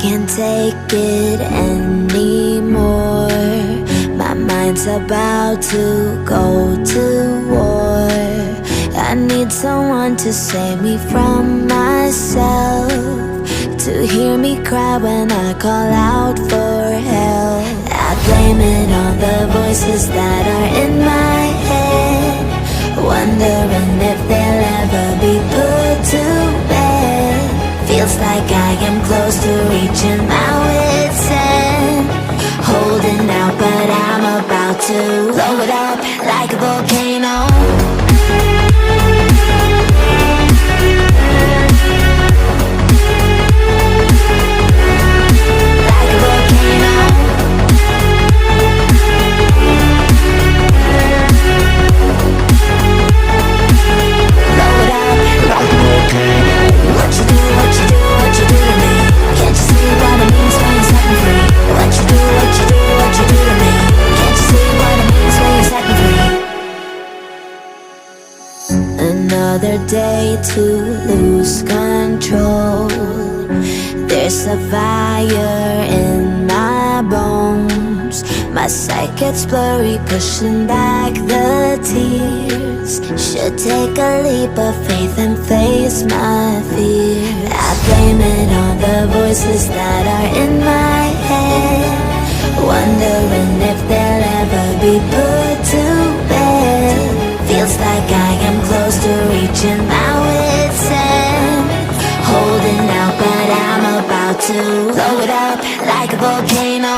can't take it anymore. My mind's about to go to war. I need someone to save me from myself, to hear me cry when I call out for help. I blame it on the voices that are in my head, wondering if they'll ever be put to bed. Feels like I am close to reaching my wit's end, holding out but I'm about to blow it up like a volcano. Another day to lose control. There's a fire in my bones. My sight gets blurry, pushing back the tears. Should take a leap of faith and face my fear. I blame it on the voices that are in my head, wondering if they'll ever be put to bed. Feels like I am close to reaching my wit's end, holding out but I'm about to blow it up like a volcano.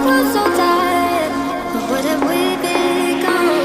Was so tired, but what have we become?